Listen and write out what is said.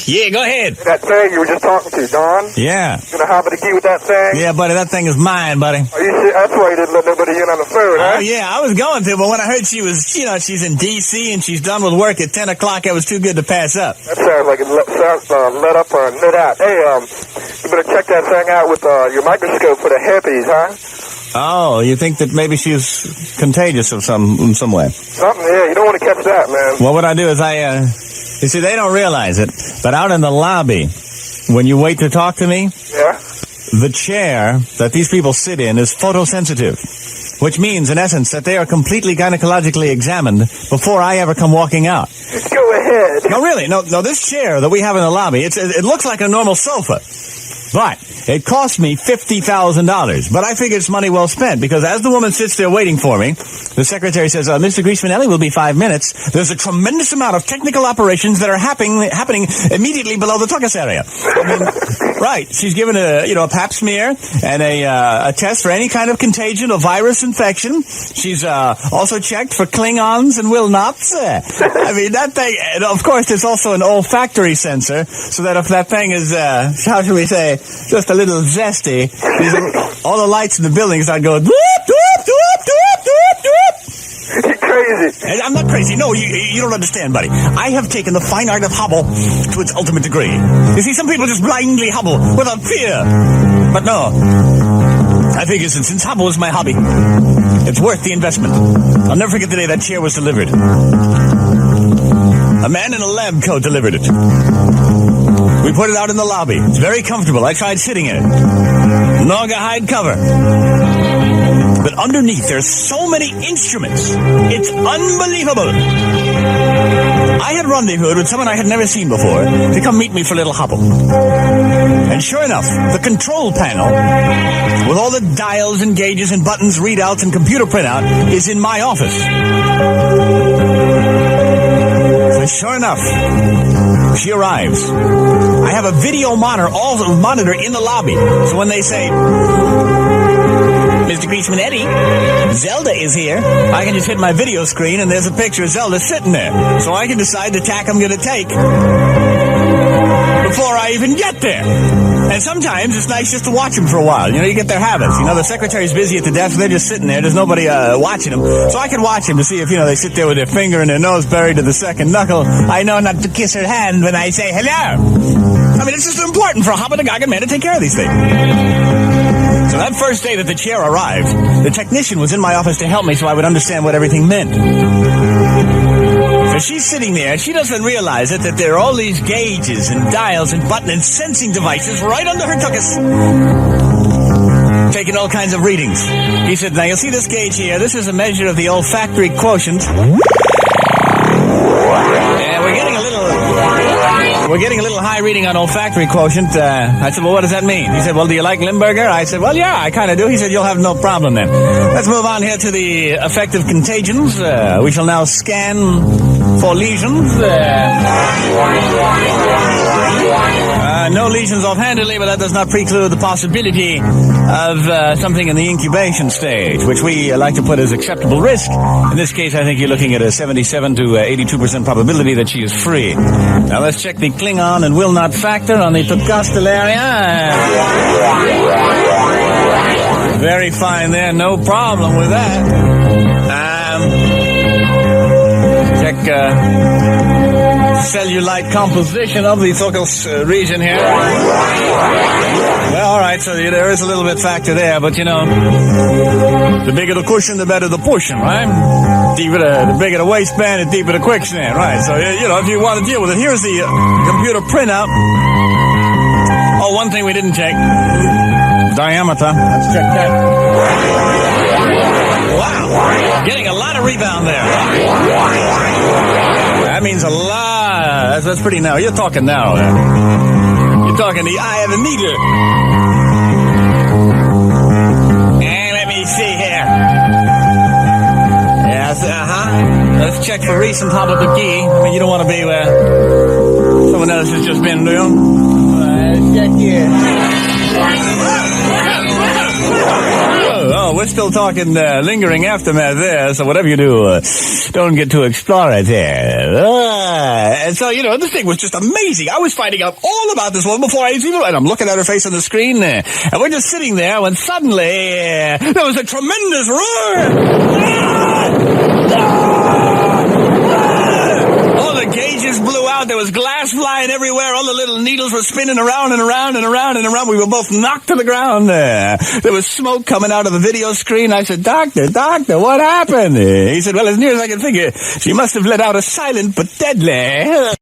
Yeah, go ahead. That thing you were just talking to, Don? Yeah. You gonna hobble the key with that thing? Yeah, buddy, that thing is mine, buddy. Are you sure? That's why you didn't let nobody in on the phone, huh? Oh, yeah, I was going to, but when I heard she was, she's in D.C. and she's done with work at 10 o'clock, it was too good to pass up. That sounds like it let up or lit out. Hey, you better check that thing out with your microscope for the herpes, huh? Oh, you think that maybe she's contagious in some way? Something, yeah. You don't want to catch that, man. Well, what I do is you see, they don't realize it, but out in the lobby, when you wait to talk to me, yeah, the chair that these people sit in is photosensitive, which means, in essence, that they are completely gynecologically examined before I ever come walking out. Go ahead. No, really, no, this chair that we have in the lobby, it looks like a normal sofa. But it cost me $50,000. But I figure it's money well spent, because as the woman sits there waiting for me, the secretary says, Mr. Greaseman will be 5 minutes. There's a tremendous amount of technical operations that are happening immediately below the tuchus area. Right. She's given a pap smear and a test for any kind of contagion or virus infection. She's also checked for Klingons and will-nots. I mean, that thing, and of course, there's also an olfactory sensor, so that if that thing is, how shall we say, just a little zesty, all the lights in the building start going, doop, doop, doop, doop, doop, doop. You're crazy. I'm not crazy. No, you don't understand, buddy. I have taken the fine art of hobble to its ultimate degree. You see, some people just blindly hobble without fear. But no, I figure since hobble is my hobby, it's worth the investment. I'll never forget the day that chair was delivered. A man in a lab coat delivered it. We put it out in the lobby. It's very comfortable. I tried sitting in it. Naugahyde cover. But underneath, there's so many instruments. It's unbelievable. I had rendezvoused with someone I had never seen before to come meet me for a little hobble. And sure enough, the control panel, with all the dials and gauges and buttons, readouts, and computer printout, is in my office. So sure enough, she arrives. I have a video monitor in the lobby. So when they say, Mr. Greaseman Eddie, Zelda is here, I can just hit my video screen and there's a picture of Zelda sitting there. So I can decide the tack I'm going to take before I even get there. And sometimes it's nice just to watch them for a while. You get their habits. The secretary's busy at the desk, they're just sitting there. There's nobody watching them. So I can watch them to see if, they sit there with their finger and their nose buried to the second knuckle. I know not to kiss her hand when I say hello. I mean, it's just important for a hobbit-a-goggin man to take care of these things. So that first day that the chair arrived, the technician was in my office to help me so I would understand what everything meant. So she's sitting there, and she doesn't realize that there are all these gauges and dials and button and sensing devices right under her tuchus, taking all kinds of readings. He said, now you'll see this gauge here. This is a measure of the olfactory quotient. And we're getting a little high reading on olfactory quotient. I said, well, what does that mean? He said, well, do you like Limburger? I said, well, yeah, I kind of do. He said, you'll have no problem then. Let's move on here to the effective contagions. We shall now scan for lesions. No lesions offhandedly, but that does not preclude the possibility of something in the incubation stage, which we like to put as acceptable risk. In this case, I think you're looking at a 77 to 82% probability that she is free. Now let's check the Klingon and will not factor on the tuchustal area. Very fine there, no problem with that. Check cellulite composition of the tuchus region here. Well, all right, so there is a little bit factor there, but the bigger the cushion, the better the pushing, right? The bigger the waistband, the deeper the quicksand, right? So, if you want to deal with it, here's the computer printout. Oh, one thing we didn't check. Diameter. Let's check that. Wow. Getting a lot of rebound there. That means a lot. That's pretty narrow. You're talking narrow there. You're talking the eye of the needle. And let me see here. Yes, Let's check for recent Hobble the key. I mean, you don't want to be where someone else has just been doing. Let's check here. Oh, we're still talking lingering aftermath there, so whatever you do, don't get too explorative. And so, this thing was just amazing. I was finding out all about this woman before I even... And I'm looking at her face on the screen, and we're just sitting there when suddenly there was a tremendous roar. All the gauges blew out. There was glass flying everywhere. All the little needles were spinning around and around and around and around. We were both knocked to the ground there. There was smoke coming out of the video screen. I said, Doctor, what happened? He said, well, as near as I can figure, she must have let out a silent but deadly...